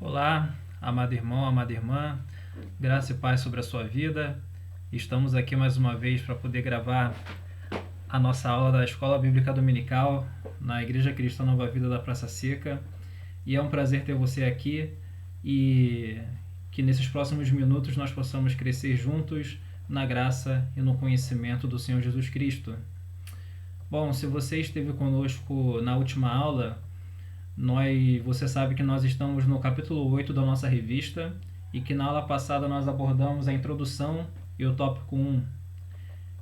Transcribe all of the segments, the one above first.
Olá, amado irmão, amada irmã, graça e paz sobre a sua vida. Estamos aqui mais uma vez para poder gravar a nossa aula da Escola Bíblica Dominical na Igreja Cristã Nova Vida da Praça Seca. E é um prazer ter você aqui e que nesses próximos minutos nós possamos crescer juntos na graça e no conhecimento do Senhor Jesus Cristo. Bom, se você esteve conosco na última aula, você sabe que nós estamos no capítulo 8 da nossa revista e que na aula passada nós abordamos a introdução e o tópico 1.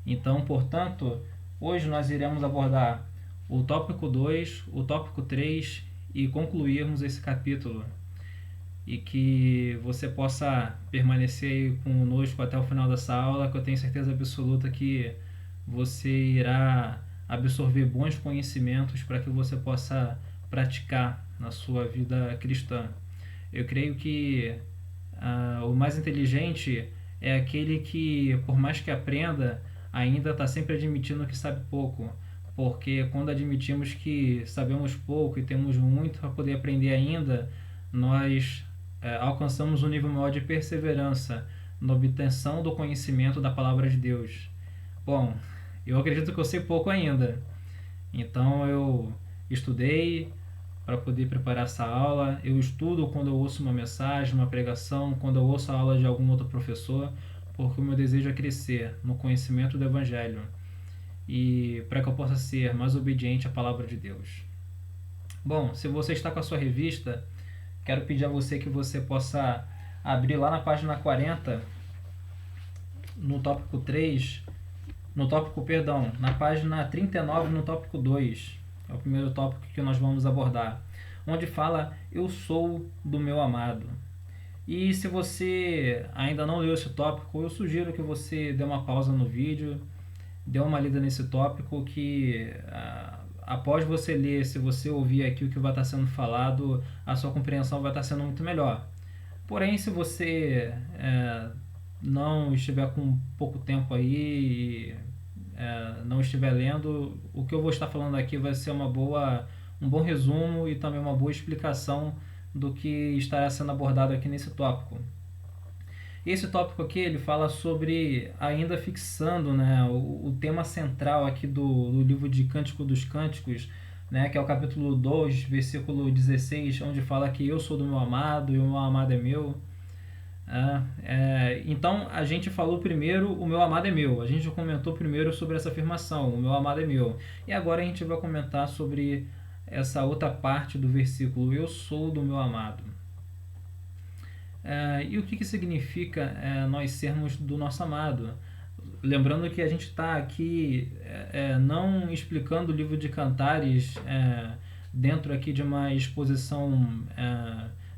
Então, portanto, hoje nós iremos abordar o tópico 2, o tópico 3 e concluirmos esse capítulo. E que você possa permanecer conosco até o final dessa aula, que eu tenho certeza absoluta que você irá absorver bons conhecimentos para que você possa praticar na sua vida cristã. Eu creio que o mais inteligente é aquele que, por mais que aprenda, ainda está sempre admitindo que sabe pouco, porque quando admitimos que sabemos pouco e temos muito para poder aprender ainda, nós alcançamos um nível maior de perseverança na obtenção do conhecimento da palavra de Deus. Bom, eu acredito que eu sei pouco ainda, então eu estudei para poder preparar essa aula. Eu estudo quando eu ouço uma mensagem, uma pregação, quando eu ouço a aula de algum outro professor, porque o meu desejo é crescer no conhecimento do Evangelho e para que eu possa ser mais obediente à palavra de Deus. Bom, se você está com a sua revista, quero pedir a você que você possa abrir lá na página 40, no tópico 3, na página 39, no tópico 2, é o primeiro tópico que nós vamos abordar, onde fala eu sou do meu amado. E se você ainda não leu esse tópico, eu sugiro que você dê uma pausa no vídeo, dê uma lida nesse tópico, que após você ler, se você ouvir aqui o que vai estar sendo falado, a sua compreensão vai estar sendo muito melhor. Porém, se você não estiver com pouco tempo aí e não estiver lendo, o que eu vou estar falando aqui vai ser um bom resumo e também uma boa explicação do que estará sendo abordado aqui nesse tópico. Esse tópico aqui ele fala sobre, ainda fixando, né, o tema central aqui do livro de Cântico dos Cânticos, né, que é o capítulo 2, versículo 16, onde fala que eu sou do meu amado e o meu amado é meu. Então a gente falou primeiro o meu amado é meu, a gente comentou primeiro sobre essa afirmação, o meu amado é meu, e agora a gente vai comentar sobre essa outra parte do versículo, eu sou do meu amado. E o que significa nós sermos do nosso amado? Lembrando que a gente está aqui não explicando o livro de Cantares dentro aqui de uma exposição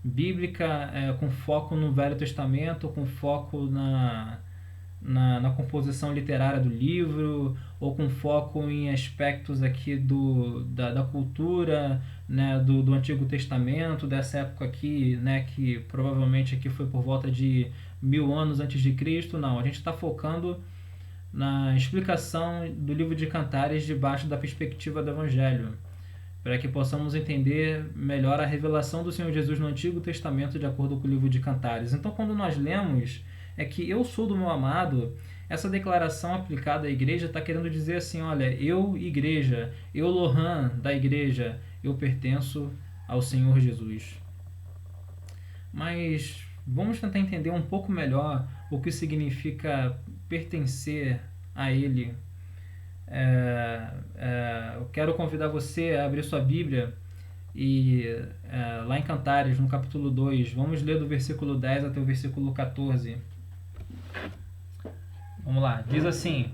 bíblica com foco no Velho Testamento, com foco na composição literária do livro, ou com foco em aspectos aqui da cultura, né, do Antigo Testamento, dessa época aqui, né, que provavelmente aqui foi por volta de 1000 anos antes de Cristo. Não, a gente está focando na explicação do livro de Cantares debaixo da perspectiva do Evangelho, para que possamos entender melhor a revelação do Senhor Jesus no Antigo Testamento de acordo com o livro de Cantares. Então, quando nós lemos que eu sou do meu amado, essa declaração aplicada à igreja está querendo dizer assim, olha, eu igreja, eu Lohan da igreja, eu pertenço ao Senhor Jesus. Mas vamos tentar entender um pouco melhor o que significa pertencer a Ele. Eu quero convidar você a abrir sua Bíblia e lá em Cantares, no capítulo 2, vamos ler do versículo 10 até o versículo 14. Vamos lá, diz assim: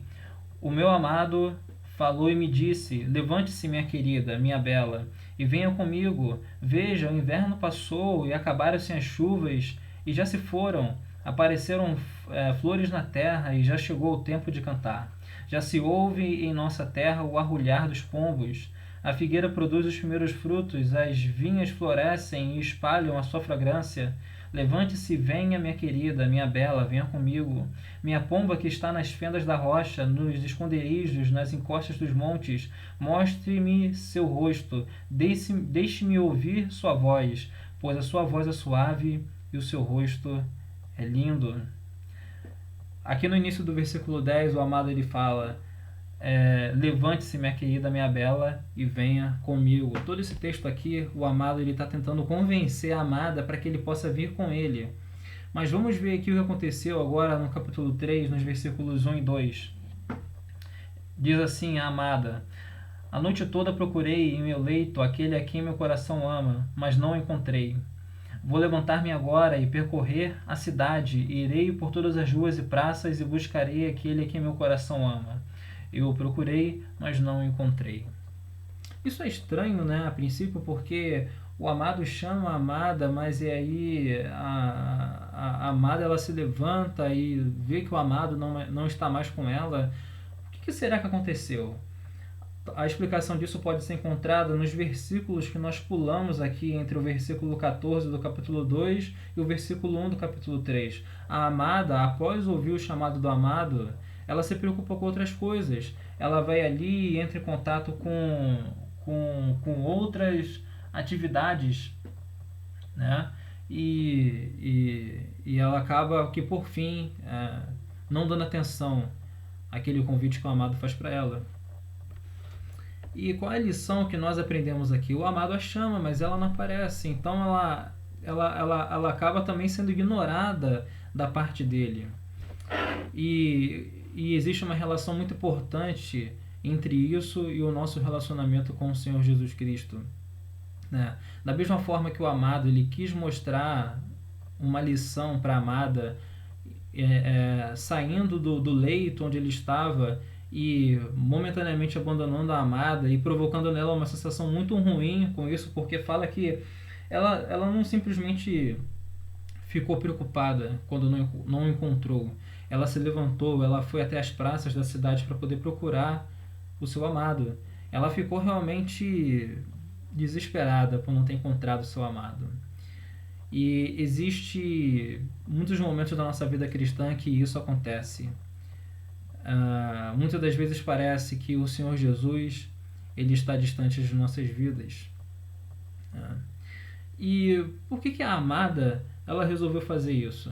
o meu amado falou e me disse, levante-se, minha querida, minha bela, e venha comigo. Veja, o inverno passou e acabaram-se as chuvas e já se foram. Apareceram flores na terra e já chegou o tempo de cantar. Já se ouve em nossa terra o arrulhar dos pombos. A figueira produz os primeiros frutos, as vinhas florescem e espalham a sua fragrância. Levante-se e venha, minha querida, minha bela, venha comigo. Minha pomba que está nas fendas da rocha, nos esconderijos, nas encostas dos montes, mostre-me seu rosto, deixe-me ouvir sua voz, pois a sua voz é suave e o seu rosto é lindo. Aqui no início do versículo 10, o amado ele fala: levante-se, minha querida, minha bela, e venha comigo. Todo esse texto aqui, o amado ele está tentando convencer a amada para que ele possa vir com ele. Mas vamos ver aqui o que aconteceu agora no capítulo 3, nos versículos 1 e 2. Diz assim a amada: a noite toda procurei em meu leito aquele a quem meu coração ama, mas não o encontrei. Vou levantar-me agora e percorrer a cidade, e irei por todas as ruas e praças e buscarei aquele a quem meu coração ama. Eu o procurei, mas não o encontrei. Isso é estranho, né, a princípio, porque o amado chama a amada, mas e aí a amada ela se levanta e vê que o amado não está mais com ela. O que será que aconteceu? A explicação disso pode ser encontrada nos versículos que nós pulamos aqui entre o versículo 14 do capítulo 2 e o versículo 1 do capítulo 3. A amada, após ouvir o chamado do amado, ela se preocupa com outras coisas. Ela vai ali e entra em contato com outras atividades, né? E ela acaba que, por fim, não dando atenção àquele convite que o amado faz para ela. E qual é a lição que nós aprendemos aqui? O amado a chama, mas ela não aparece. Então ela acaba também sendo ignorada da parte dele. E existe uma relação muito importante entre isso e o nosso relacionamento com o Senhor Jesus Cristo, né? Da mesma forma que o amado ele quis mostrar uma lição para a amada, saindo do leito onde ele estava e momentaneamente abandonando a amada e provocando nela uma sensação muito ruim com isso, porque fala que ela não simplesmente ficou preocupada quando não encontrou. Ela se levantou, ela foi até as praças da cidade para poder procurar o seu amado. Ela ficou realmente desesperada por não ter encontrado o seu amado. E existe muitos momentos da nossa vida cristã que isso acontece. Muitas das vezes parece que o Senhor Jesus ele está distante de nossas vidas. E por que a amada ela resolveu fazer isso?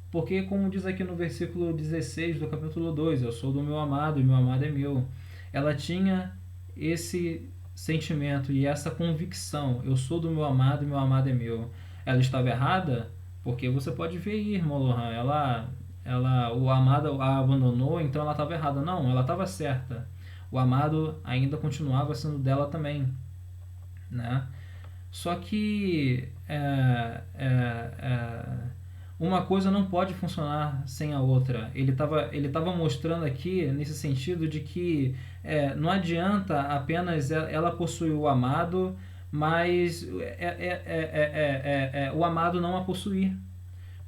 Porque, como diz aqui no versículo 16 do capítulo 2, eu sou do meu amado e meu amado é meu. Ela tinha esse sentimento e essa convicção: eu sou do meu amado e meu amado é meu. Ela estava errada? Porque você pode ver aí, irmão Lohan, o amado a abandonou, então ela estava errada. Não, ela estava certa. O amado ainda continuava sendo dela também, né? Só que uma coisa não pode funcionar sem a outra. Ele tava mostrando aqui nesse sentido de que não adianta apenas ela possuir o amado, mas o amado não a possuir.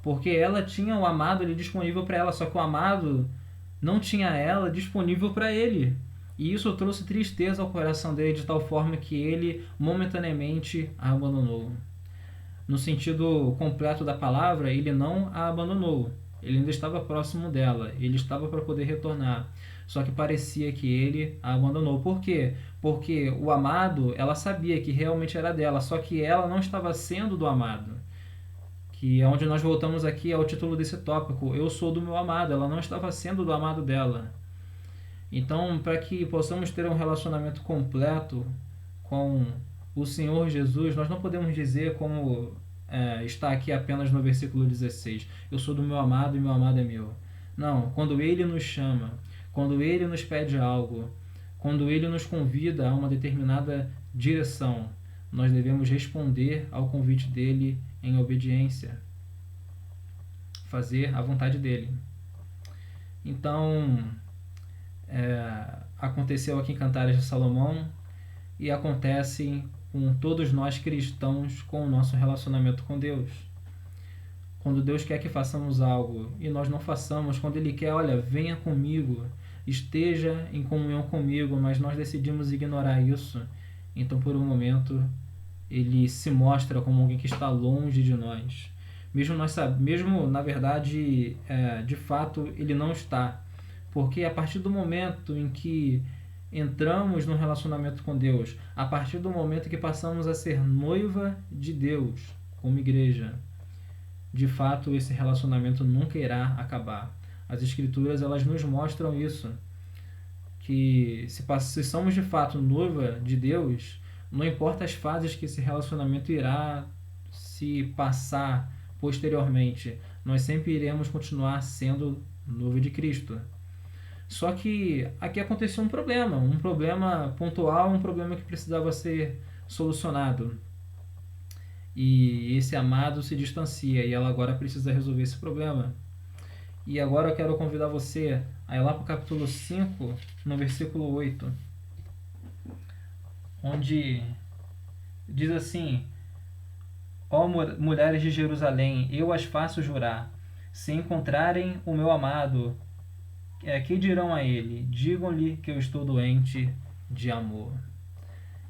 Porque ela tinha o amado ali disponível para ela, só que o amado não tinha ela disponível para ele. E isso trouxe tristeza ao coração dele de tal forma que ele momentaneamente a abandonou. No sentido completo da palavra, ele não a abandonou. Ele ainda estava próximo dela, ele estava para poder retornar. Só que parecia que ele a abandonou. Por quê? Porque o amado, ela sabia que realmente era dela, só que ela não estava sendo do amado. Que é onde nós voltamos aqui ao título desse tópico: eu sou do meu amado. Ela não estava sendo do amado dela. Então, para que possamos ter um relacionamento completo com o Senhor Jesus, nós não podemos dizer como está aqui apenas no versículo 16: eu sou do meu amado e meu amado é meu. Não, quando Ele nos chama, quando Ele nos pede algo, quando Ele nos convida a uma determinada direção, nós devemos responder ao convite dEle em obediência, fazer a vontade dEle. Então, aconteceu aqui em Cantares de Salomão e acontece com todos nós cristãos com o nosso relacionamento com Deus. Quando Deus quer que façamos algo e nós não façamos, quando Ele quer, olha, venha comigo, esteja em comunhão comigo, mas nós decidimos ignorar isso, então por um momento Ele se mostra como alguém que está longe de nós. Mesmo na verdade, de fato, Ele não está. Porque a partir do momento em que entramos no relacionamento com Deus, a partir do momento que passamos a ser noiva de Deus, como igreja. De fato, esse relacionamento nunca irá acabar. As Escrituras, elas nos mostram isso, que se somos de fato noiva de Deus, não importa as fases que esse relacionamento irá se passar posteriormente, nós sempre iremos continuar sendo noiva de Cristo. Só que aqui aconteceu um problema pontual, um problema que precisava ser solucionado. E esse amado se distancia e ela agora precisa resolver esse problema. E agora eu quero convidar você a ir lá para o capítulo 5, no versículo 8, onde diz assim: Ó mulheres de Jerusalém, eu as faço jurar, se encontrarem o meu amado, que dirão a ele? Digam-lhe que eu estou doente de amor.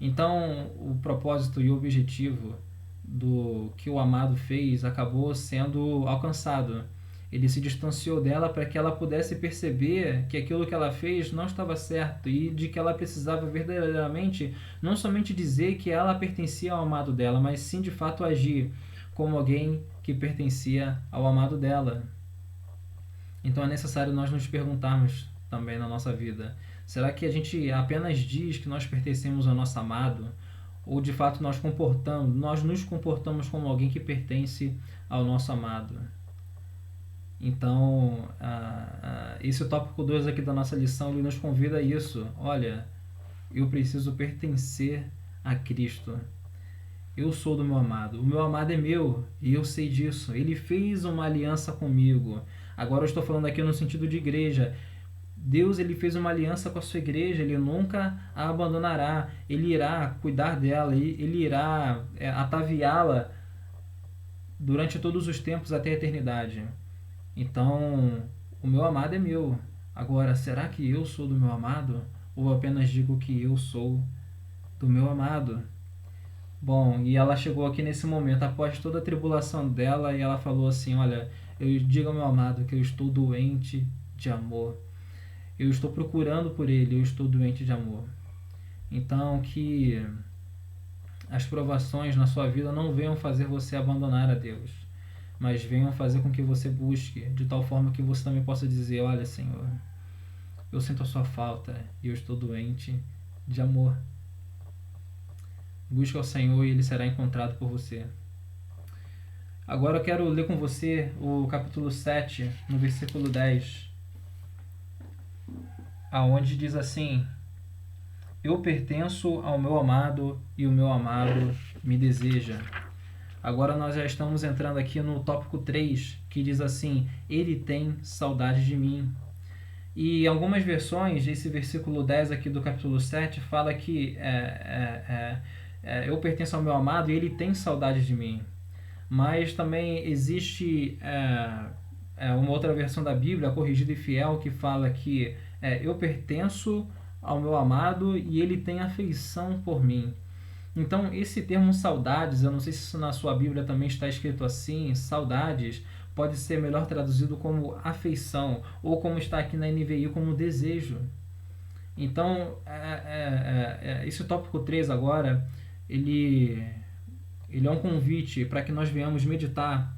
Então, o propósito e o objetivo do que o amado fez acabou sendo alcançado. Ele se distanciou dela para que ela pudesse perceber que aquilo que ela fez não estava certo e de que ela precisava verdadeiramente não somente dizer que ela pertencia ao amado dela, mas sim de fato agir como alguém que pertencia ao amado dela. Então é necessário nós nos perguntarmos também na nossa vida: será que a gente apenas diz que nós pertencemos ao nosso amado? Ou de fato nós nos comportamos como alguém que pertence ao nosso amado? Então, esse tópico 2 aqui da nossa lição, ele nos convida a isso. Olha, eu preciso pertencer a Cristo. Eu sou do meu amado. O meu amado é meu e eu sei disso. Ele fez uma aliança comigo. Agora eu estou falando aqui no sentido de igreja. Deus, ele fez uma aliança com a sua igreja. Ele nunca a abandonará. Ele irá cuidar dela. Ele irá ataviá-la durante todos os tempos até a eternidade. Então, o meu amado é meu. Agora, será que eu sou do meu amado? Ou apenas digo que eu sou do meu amado? Bom, e ela chegou aqui nesse momento, após toda a tribulação dela, e ela falou assim: olha, eu digo ao meu amado que eu estou doente de amor. Eu estou procurando por ele, eu estou doente de amor. Então, que as provações na sua vida não venham fazer você abandonar a Deus, mas venham fazer com que você busque, de tal forma que você também possa dizer: olha, Senhor, eu sinto a sua falta e eu estou doente de amor. Busque ao Senhor e ele será encontrado por você. Agora eu quero ler com você o capítulo 7, no versículo 10, aonde diz assim: eu pertenço ao meu amado e o meu amado me deseja. Agora nós já estamos entrando aqui no tópico 3, que diz assim: ele tem saudade de mim. E em algumas versões, esse versículo 10 aqui do capítulo 7 fala que eu pertenço ao meu amado e ele tem saudade de mim. Mas também existe uma outra versão da Bíblia, Corrigida e Fiel, que fala que eu pertenço ao meu amado e ele tem afeição por mim. Então, esse termo saudades, eu não sei se isso na sua Bíblia também está escrito assim, saudades, pode ser melhor traduzido como afeição, ou como está aqui na NVI, como desejo. Então, esse tópico 3 agora, ele é um convite para que nós venhamos meditar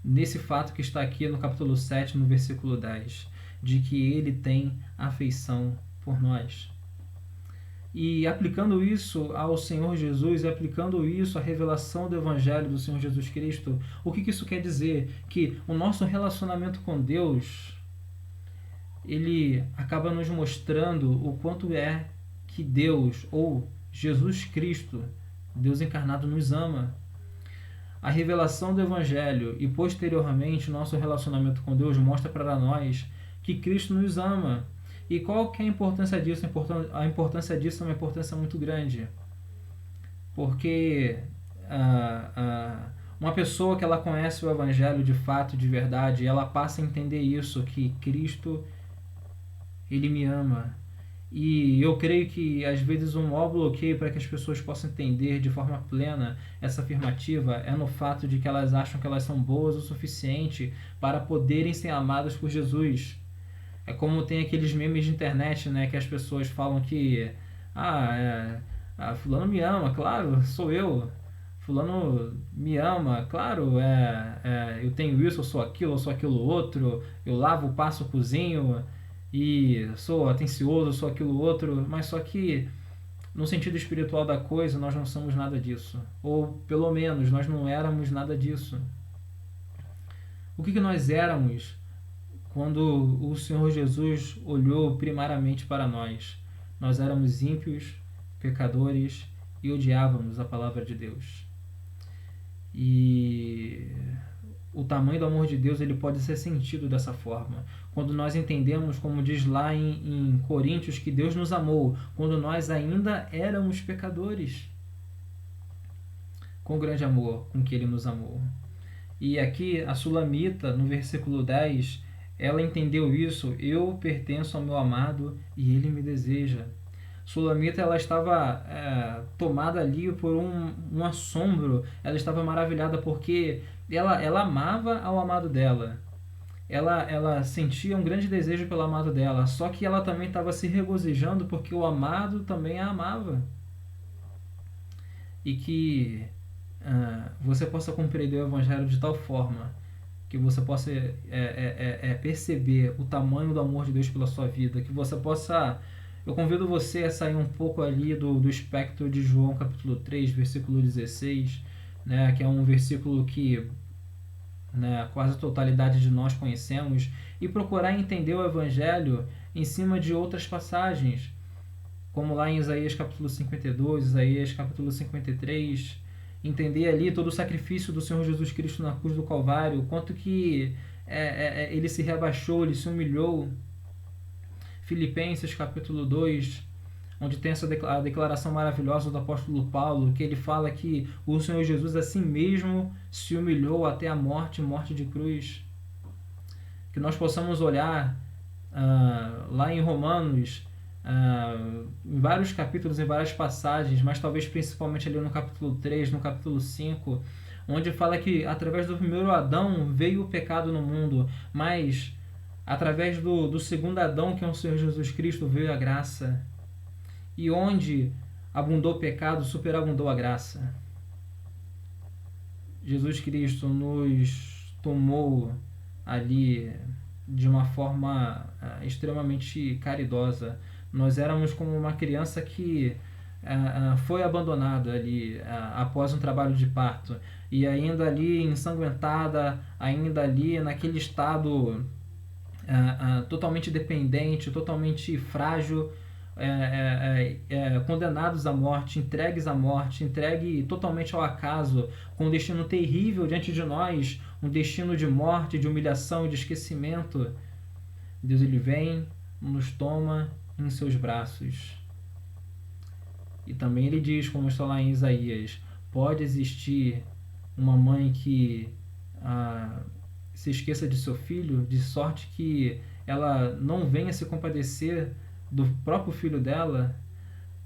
nesse fato que está aqui no capítulo 7, no versículo 10, de que ele tem afeição por nós. E aplicando isso ao Senhor Jesus, e aplicando isso à revelação do Evangelho do Senhor Jesus Cristo, o que isso quer dizer? Que o nosso relacionamento com Deus, ele acaba nos mostrando o quanto é que Deus, ou Jesus Cristo, Deus encarnado, nos ama. A revelação do Evangelho e posteriormente o nosso relacionamento com Deus mostra para nós que Cristo nos ama. E qual que é a importância disso? A importância disso é uma importância muito grande. Porque uma pessoa que ela conhece o Evangelho de fato, de verdade, ela passa a entender isso, que Cristo, ele me ama. E eu creio que às vezes um maior bloqueio para que as pessoas possam entender de forma plena essa afirmativa é no fato de que elas acham que elas são boas o suficiente para poderem ser amadas por Jesus. É como tem aqueles memes de internet, né, que as pessoas falam que fulano me ama, claro, sou eu. fulano me ama, claro, eu tenho isso, eu sou aquilo outro, eu lavo, passo, cozinho e sou atencioso, sou aquilo outro, mas só que no sentido espiritual da coisa nós não somos nada disso, ou pelo menos nós não éramos nada disso. O que nós éramos quando o Senhor Jesus olhou primariamente para nós? Nós éramos ímpios, pecadores e odiávamos a palavra de Deus. E o tamanho do amor de Deus ele pode ser sentido dessa forma. Quando nós entendemos, como diz lá em Coríntios, que Deus nos amou quando nós ainda éramos pecadores. Com grande amor com que Ele nos amou. E aqui a Sulamita, no versículo 10, ela entendeu isso. Eu pertenço ao meu amado e Ele me deseja. Sulamita ela estava tomada ali por um assombro, ela estava maravilhada porque ela amava ao amado dela, ela sentia um grande desejo pelo amado dela, só que ela também estava se regozijando porque o amado também a amava. E que você possa compreender o Evangelho de tal forma que você possa perceber o tamanho do amor de Deus pela sua vida, que você possa... Eu convido você a sair um pouco ali do espectro de João capítulo 3, versículo 16, né, que é um versículo que quase a totalidade de nós conhecemos, e procurar entender o Evangelho em cima de outras passagens, como lá em Isaías capítulo 52, Isaías capítulo 53, entender ali todo o sacrifício do Senhor Jesus Cristo na cruz do Calvário, o quanto que ele se rebaixou, ele se humilhou. Filipenses capítulo 2, onde tem a declaração maravilhosa do apóstolo Paulo, que ele fala que o Senhor Jesus a si mesmo se humilhou até a morte de cruz. Que nós possamos olhar lá em Romanos, em vários capítulos, em várias passagens, mas talvez principalmente ali no capítulo 3, no capítulo 5, onde fala que através do primeiro Adão veio o pecado no mundo, mas através do segundo Adão, que é o Senhor Jesus Cristo, veio a graça. E onde abundou o pecado, superabundou a graça. Jesus Cristo nos tomou ali de uma forma extremamente caridosa. Nós éramos como uma criança que foi abandonada ali após um trabalho de parto. E ainda ali ensanguentada, ainda ali naquele estado totalmente dependente, totalmente frágil, condenados à morte, entregue totalmente ao acaso, com um destino terrível diante de nós, um destino de morte, de humilhação, de esquecimento. Deus ele vem, nos toma em seus braços. E também ele diz, como está lá em Isaías, pode existir uma mãe que se esqueça de seu filho, de sorte que ela não venha se compadecer do próprio filho dela,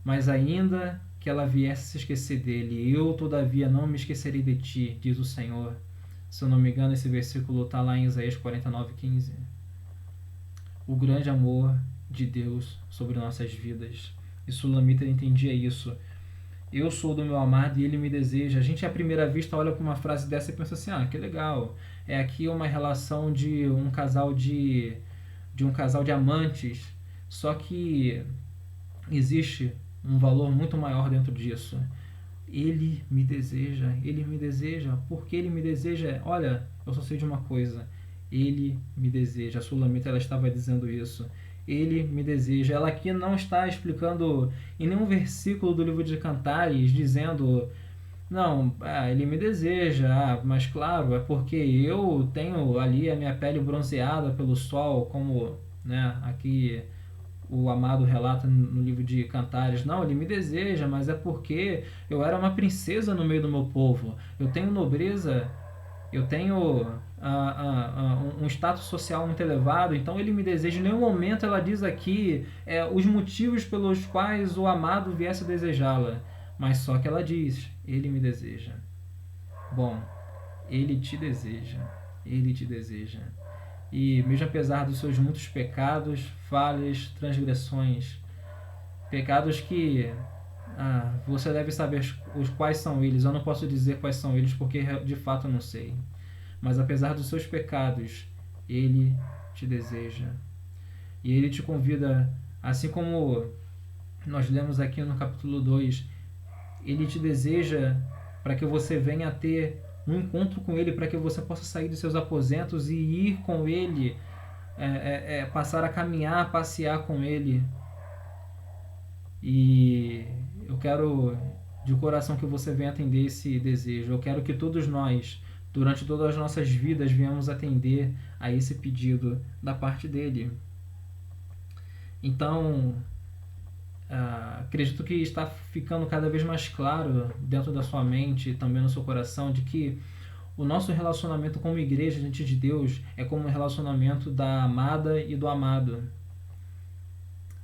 mas ainda que ela viesse se esquecer dele, eu todavia não me esquecerei de ti, diz o Senhor. Se eu não me engano, esse versículo está lá em Isaías 49:15. O grande amor de Deus sobre nossas vidas. E Sulamita entendia isso. Eu sou do meu amado e ele me deseja. A gente à primeira vista olha para uma frase dessa e pensa assim, que legal. É aqui uma relação de um casal de amantes. Só que existe um valor muito maior dentro disso. Ele me deseja. Por que ele me deseja? Olha, eu só sei de uma coisa. Ele me deseja. A Sulamita ela estava dizendo isso. Ele me deseja. Ela aqui não está explicando em nenhum versículo do livro de Cantares, dizendo, não, ele me deseja, mas claro, é porque eu tenho ali a minha pele bronzeada pelo sol, como aqui o amado relata no livro de Cantares. Não, ele me deseja, mas é porque eu era uma princesa no meio do meu povo. Eu tenho nobreza, eu tenho um status social muito elevado, então ele me deseja. Em nenhum momento ela diz aqui os motivos pelos quais o amado viesse a desejá-la, mas só que ela diz, ele me deseja. Bom, ele te deseja. E mesmo apesar dos seus muitos pecados, falhas, transgressões, pecados que você deve saber os quais são eles. Eu não posso dizer quais são eles porque de fato eu não sei. Mas apesar dos seus pecados, Ele te deseja. E Ele te convida, assim como nós lemos aqui no capítulo 2, Ele te deseja para que você venha a ter um encontro com Ele, para que você possa sair dos seus aposentos e ir com Ele, passar a caminhar, passear com Ele. E eu quero de coração que você venha atender esse desejo. Eu quero que todos nós, durante todas as nossas vidas, venhamos atender a esse pedido da parte dele. Então, acredito que está ficando cada vez mais claro dentro da sua mente e também no seu coração de que o nosso relacionamento como igreja diante de Deus é como o relacionamento da amada e do amado.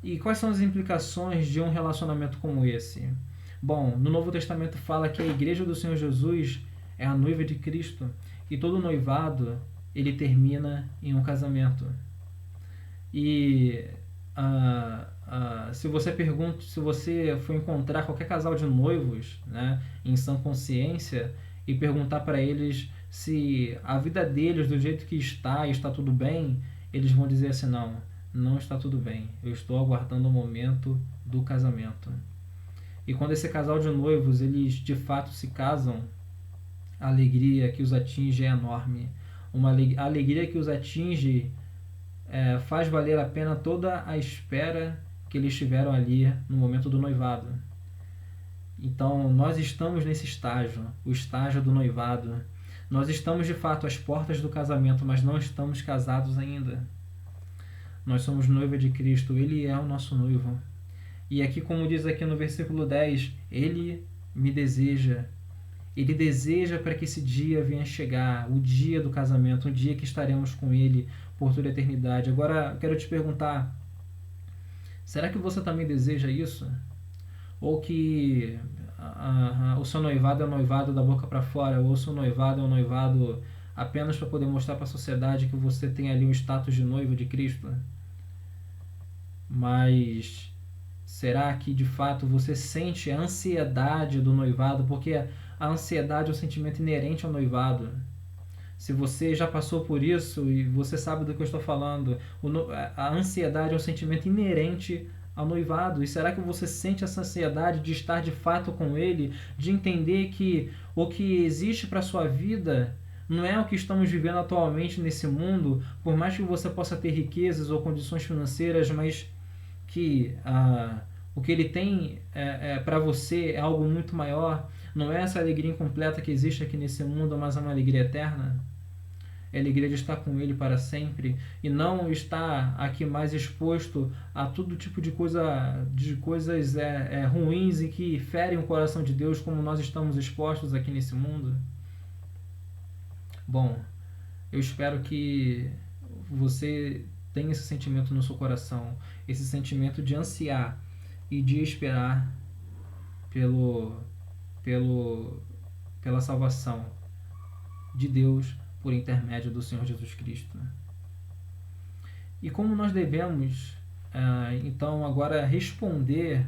E quais são as implicações de um relacionamento como esse? Bom, no Novo Testamento fala que a igreja do Senhor Jesus é a noiva de Cristo e todo noivado ele termina em um casamento. E se você for encontrar qualquer casal de noivos, né, em sã consciência e perguntar para eles se a vida deles do jeito que está tudo bem, eles vão dizer assim: não está tudo bem, eu estou aguardando o momento do casamento. E quando esse casal de noivos eles de fato se casam, a alegria que os atinge é enorme. A alegria que os atinge faz valer a pena toda a espera que eles tiveram ali no momento do noivado. Então nós estamos nesse estágio, o estágio do noivado. Nós estamos de fato às portas do casamento, mas não estamos casados ainda. Nós somos noiva de Cristo, Ele é o nosso noivo. E aqui, como diz aqui no versículo 10, Ele me deseja. Ele deseja para que esse dia venha chegar, o dia do casamento, o dia que estaremos com Ele por toda a eternidade. Agora, quero te perguntar, será que você também deseja isso? Ou que o seu noivado é um noivado da boca para fora, ou o seu noivado é um noivado apenas para poder mostrar para a sociedade que você tem ali um status de noivo de Cristo? Mas será que de fato você sente a ansiedade do noivado? Porque a ansiedade é um sentimento inerente ao noivado. Se você já passou por isso e você sabe do que eu estou falando, a ansiedade é um sentimento inerente ao noivado. E será que você sente essa ansiedade de estar de fato com ele, de entender que o que existe para a sua vida não é o que estamos vivendo atualmente nesse mundo, por mais que você possa ter riquezas ou condições financeiras, mas que o que ele tem para você é algo muito maior. Não é essa alegria incompleta que existe aqui nesse mundo, mas é uma alegria eterna. É a alegria de estar com Ele para sempre e não estar aqui mais exposto a todo tipo de coisas ruins e que ferem o coração de Deus, como nós estamos expostos aqui nesse mundo. Bom, eu espero que você tenha esse sentimento no seu coração, esse sentimento de ansiar e de esperar pela salvação de Deus por intermédio do Senhor Jesus Cristo. E como nós devemos, então, agora responder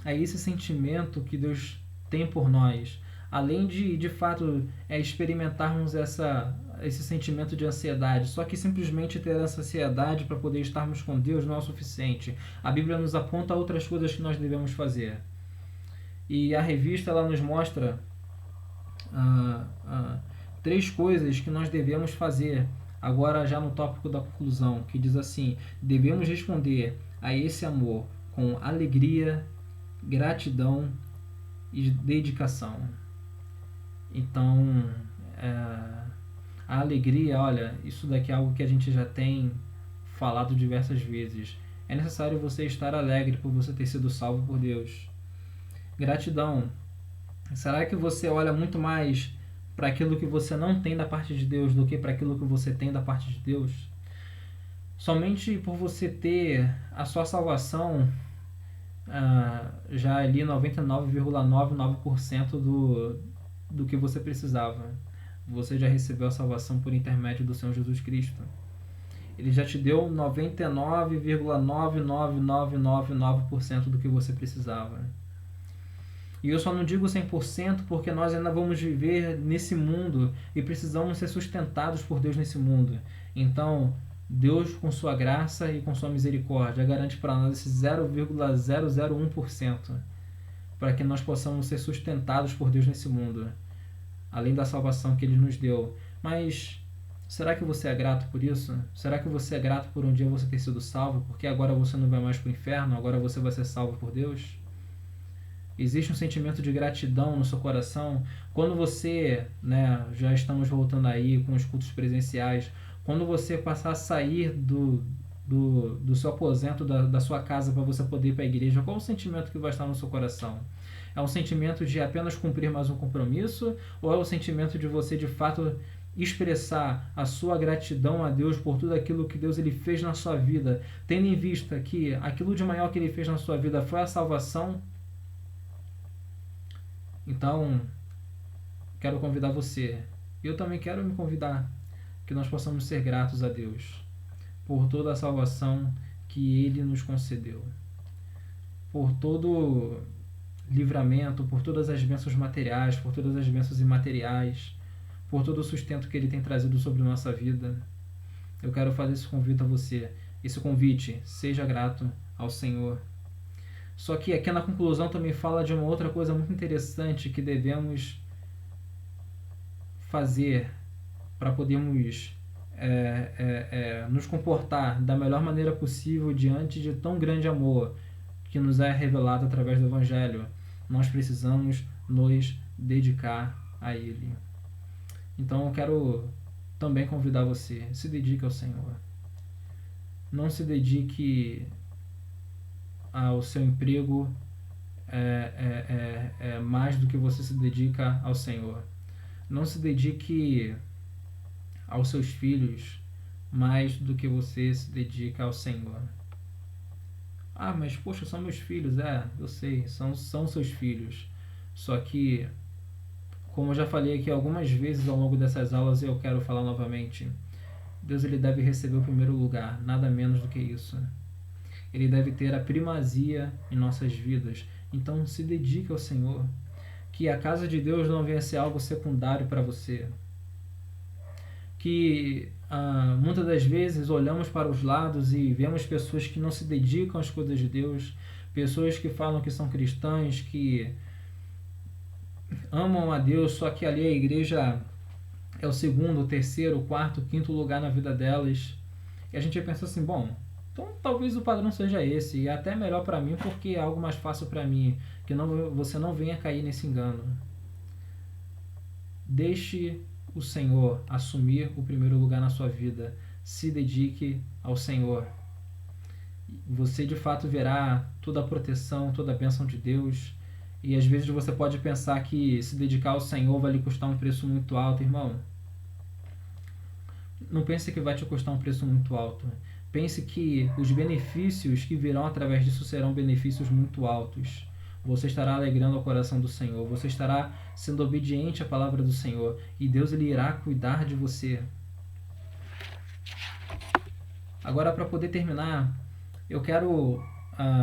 a esse sentimento que Deus tem por nós, além de fato, experimentarmos esse sentimento de ansiedade, só que simplesmente ter essa ansiedade para poder estarmos com Deus não é o suficiente. A Bíblia nos aponta outras coisas que nós devemos fazer. E a revista ela nos mostra 3 coisas que nós devemos fazer, agora já no tópico da conclusão, que diz assim: devemos responder a esse amor com alegria, gratidão e dedicação. Então, a alegria, olha, isso daqui é algo que a gente já tem falado diversas vezes. É necessário você estar alegre por você ter sido salvo por Deus. Gratidão. Será que você olha muito mais para aquilo que você não tem da parte de Deus do que para aquilo que você tem da parte de Deus? Somente por você ter a sua salvação já ali 99,99% do que você precisava. Você já recebeu a salvação por intermédio do Senhor Jesus Cristo. Ele já te deu 99,99999% do que você precisava. E eu só não digo 100% porque nós ainda vamos viver nesse mundo e precisamos ser sustentados por Deus nesse mundo. Então, Deus, com sua graça e com sua misericórdia, garante para nós esse 0,001% para que nós possamos ser sustentados por Deus nesse mundo, além da salvação que Ele nos deu. Mas será que você é grato por isso? Será que você é grato por um dia você ter sido salvo, porque agora você não vai mais para o inferno, agora você vai ser salvo por Deus? Existe um sentimento de gratidão no seu coração quando você, já estamos voltando aí com os cultos presenciais, quando você passar a sair do seu aposento, da sua casa, para você poder ir para a igreja, qual o sentimento que vai estar no seu coração? É um sentimento de apenas cumprir mais um compromisso, ou é o sentimento de você de fato expressar a sua gratidão a Deus por tudo aquilo que Deus ele fez na sua vida, tendo em vista que aquilo de maior que Ele fez na sua vida foi a salvação? Então, quero convidar você, eu também quero me convidar, que nós possamos ser gratos a Deus por toda a salvação que Ele nos concedeu, por todo livramento, por todas as bênçãos materiais, por todas as bênçãos imateriais, por todo o sustento que Ele tem trazido sobre a nossa vida. Eu quero fazer esse convite a você, esse convite, seja grato ao Senhor. Só que aqui na conclusão também fala de uma outra coisa muito interessante que devemos fazer para podermos nos comportar da melhor maneira possível diante de tão grande amor que nos é revelado através do Evangelho. Nós precisamos nos dedicar a Ele. Então eu quero também convidar você, se dedique ao Senhor. Não se dedique ao seu emprego mais do que você se dedica ao Senhor. Não se dedique aos seus filhos mais do que você se dedica ao Senhor. Ah, mas poxa, são meus filhos. Eu sei, são seus filhos. Só que, como eu já falei aqui algumas vezes ao longo dessas aulas, eu quero falar novamente, Deus ele deve receber o primeiro lugar, nada menos do que isso. Ele deve ter a primazia em nossas vidas. Então se dedique ao Senhor. Que a casa de Deus não venha a ser algo secundário para você. Que muitas das vezes olhamos para os lados e vemos pessoas que não se dedicam às coisas de Deus, pessoas que falam que são cristãs, que amam a Deus, só que ali a igreja é o segundo, terceiro, quarto, quinto lugar na vida delas. E a gente pensa assim, bom, então talvez o padrão seja esse, e até melhor para mim porque é algo mais fácil para mim, que você não venha cair nesse engano. Deixe o Senhor assumir o primeiro lugar na sua vida. Se dedique ao Senhor. Você de fato verá toda a proteção, toda a bênção de Deus. E às vezes você pode pensar que se dedicar ao Senhor vai lhe custar um preço muito alto, irmão. Não pense que vai te custar um preço muito alto. Pense que os benefícios que virão através disso serão benefícios muito altos. Você estará alegrando o coração do Senhor. Você estará sendo obediente à palavra do Senhor. E Deus ele irá cuidar de você. Agora, para poder terminar, eu quero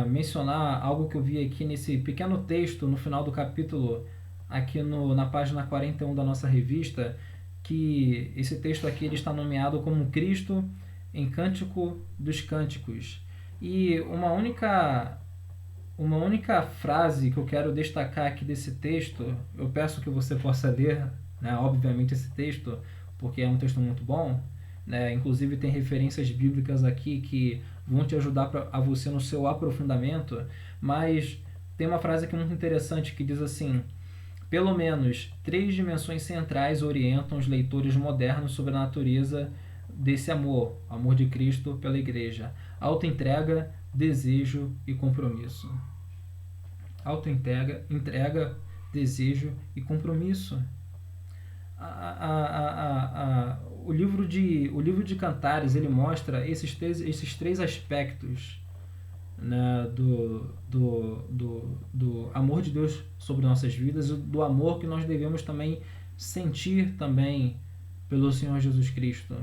mencionar algo que eu vi aqui nesse pequeno texto no final do capítulo, aqui na página 41 da nossa revista, que esse texto aqui ele está nomeado como Cristo em Cântico dos Cânticos. E uma única frase que eu quero destacar aqui desse texto, eu peço que você possa ler, obviamente esse texto, porque é um texto muito bom, inclusive tem referências bíblicas aqui que vão te ajudar a você no seu aprofundamento, mas tem uma frase aqui muito interessante que diz assim: pelo menos 3 dimensões centrais orientam os leitores modernos sobre a natureza desse amor de Cristo pela igreja: autoentrega, desejo e compromisso. Autoentrega, desejo e compromisso. O livro de Cantares ele mostra esses três aspectos, do amor de Deus sobre nossas vidas, do amor que nós devemos também sentir também pelo Senhor Jesus Cristo.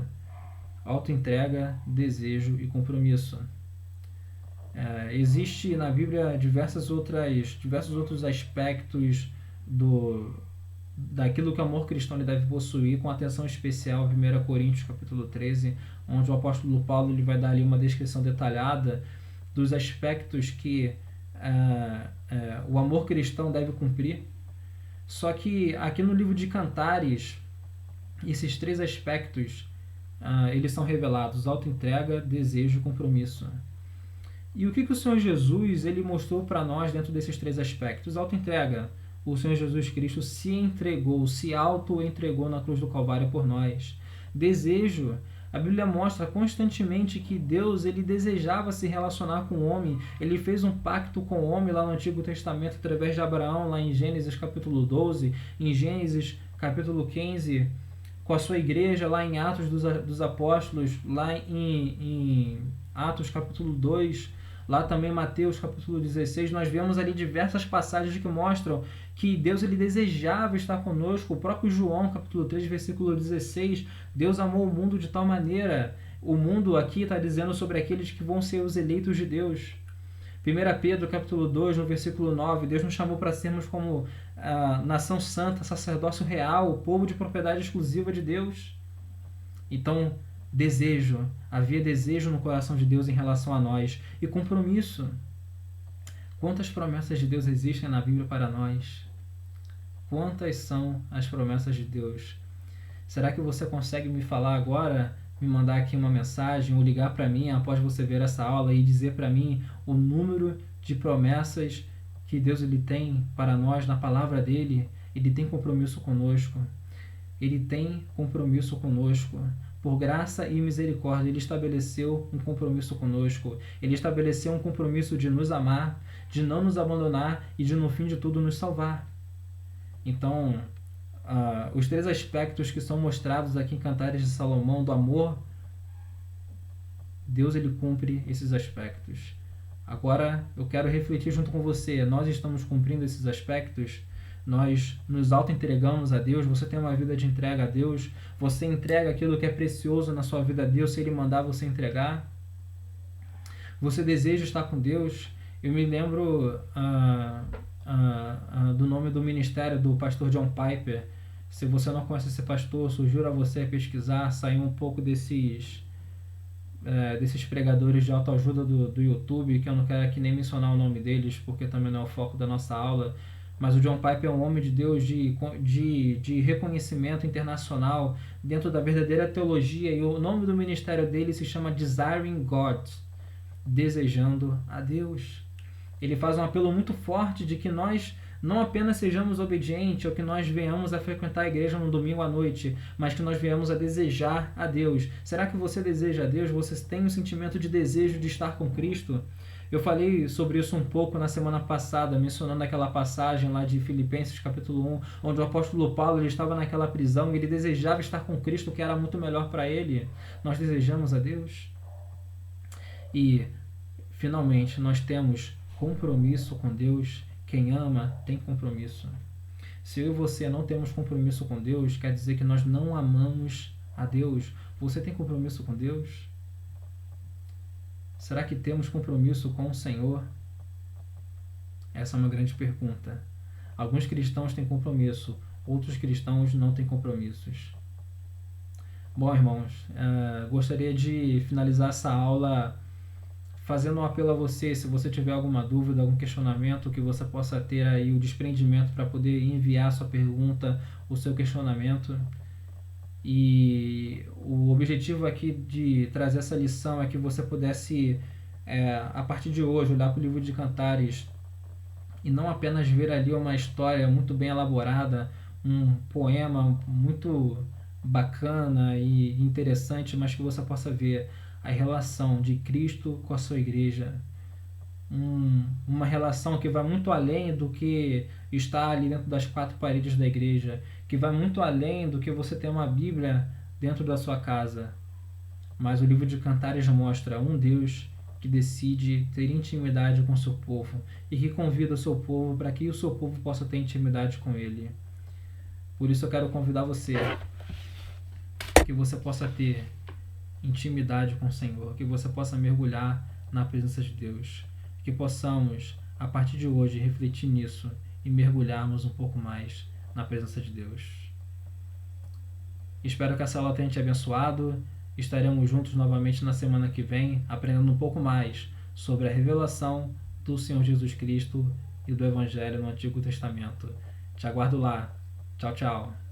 Autoentrega, desejo e compromisso. Existe na Bíblia diversos outros aspectos daquilo que o amor cristão ele deve possuir, com atenção especial 1 Coríntios capítulo 13, onde o apóstolo Paulo ele vai dar ali uma descrição detalhada dos aspectos que o amor cristão deve cumprir. Só que aqui no livro de Cantares, esses 3 aspectos eles são revelados: autoentrega, desejo e compromisso. E o que o Senhor Jesus ele mostrou para nós dentro desses 3 aspectos? Autoentrega. O Senhor Jesus Cristo se entregou, se auto-entregou na cruz do Calvário por nós. Desejo. A Bíblia mostra constantemente que Deus ele desejava se relacionar com o homem. Ele fez um pacto com o homem lá no Antigo Testamento através de Abraão, lá em Gênesis capítulo 12, em Gênesis capítulo 15, com a sua igreja lá em Atos dos Apóstolos, lá em Atos capítulo 2, lá também Mateus capítulo 16, nós vemos ali diversas passagens que mostram que Deus ele desejava estar conosco. O próprio João capítulo 3, versículo 16, Deus amou o mundo de tal maneira, o mundo aqui está dizendo sobre aqueles que vão ser os eleitos de Deus. 1 Pedro capítulo 2, no versículo 9, Deus nos chamou para sermos como nação santa, sacerdócio real, povo de propriedade exclusiva de Deus. Então, havia desejo no coração de Deus em relação a nós. E compromisso. Quantas promessas de Deus existem na Bíblia para nós? Quantas são as promessas de Deus? Será que você consegue me falar agora, me mandar aqui uma mensagem ou ligar para mim após você ver essa aula e dizer para mim o número de promessas que Deus ele tem para nós na palavra dele? Ele tem compromisso conosco. Ele tem compromisso conosco. Por graça e misericórdia, Ele estabeleceu um compromisso conosco. Ele estabeleceu um compromisso de nos amar, de não nos abandonar e de, no fim de tudo, nos salvar. Então, os 3 aspectos que são mostrados aqui em Cantares de Salomão do amor, Deus ele cumpre esses aspectos. Agora, eu quero refletir junto com você. Nós estamos cumprindo esses aspectos? Nós nos auto-entregamos a Deus? Você tem uma vida de entrega a Deus? Você entrega aquilo que é precioso na sua vida a Deus se Ele mandar você entregar? Você deseja estar com Deus? Eu me lembro do nome do ministério do pastor John Piper. Se você não conhece esse pastor, sugiro a você pesquisar, sair um pouco desses pregadores de autoajuda do YouTube, que eu não quero aqui nem mencionar o nome deles, porque também não é o foco da nossa aula. Mas o John Piper é um homem de Deus de reconhecimento internacional dentro da verdadeira teologia, e o nome do ministério dele se chama Desiring God, desejando a Deus. Ele faz um apelo muito forte de que nós não apenas sejamos obedientes ou que nós venhamos a frequentar a igreja no domingo à noite, mas que nós venhamos a desejar a Deus. Será que você deseja a Deus? Você tem um sentimento de desejo de estar com Cristo? Eu falei sobre isso um pouco na semana passada, mencionando aquela passagem lá de Filipenses capítulo 1, onde o apóstolo Paulo ele estava naquela prisão e ele desejava estar com Cristo, que era muito melhor para ele. Nós desejamos a Deus? E, finalmente, nós temos compromisso com Deus. Quem ama tem compromisso. Se eu e você não temos compromisso com Deus, quer dizer que nós não amamos a Deus. Você tem compromisso com Deus? Será que temos compromisso com o Senhor? Essa é uma grande pergunta. Alguns cristãos têm compromisso, outros cristãos não têm compromissos. Bom, irmãos, gostaria de finalizar essa aula fazendo um apelo a você. Se você tiver alguma dúvida, algum questionamento, que você possa ter aí o desprendimento para poder enviar a sua pergunta, o seu questionamento. E o objetivo aqui de trazer essa lição é que você pudesse, a partir de hoje, olhar para o livro de Cantares e não apenas ver ali uma história muito bem elaborada, um poema muito bacana e interessante, mas que você possa ver a relação de Cristo com a sua igreja. Uma relação que vai muito além do que está ali dentro das 4 paredes da igreja, que vai muito além do que você ter uma Bíblia dentro da sua casa. Mas o livro de Cantares mostra um Deus que decide ter intimidade com o seu povo e que convida o seu povo para que o seu povo possa ter intimidade com ele. Por isso eu quero convidar você, que você possa ter intimidade com o Senhor, que você possa mergulhar na presença de Deus. Que possamos, a partir de hoje, refletir nisso e mergulharmos um pouco mais na presença de Deus. Espero que essa aula tenha te abençoado. Estaremos juntos novamente na semana que vem, aprendendo um pouco mais sobre a revelação do Senhor Jesus Cristo e do Evangelho no Antigo Testamento. Te aguardo lá. Tchau, tchau.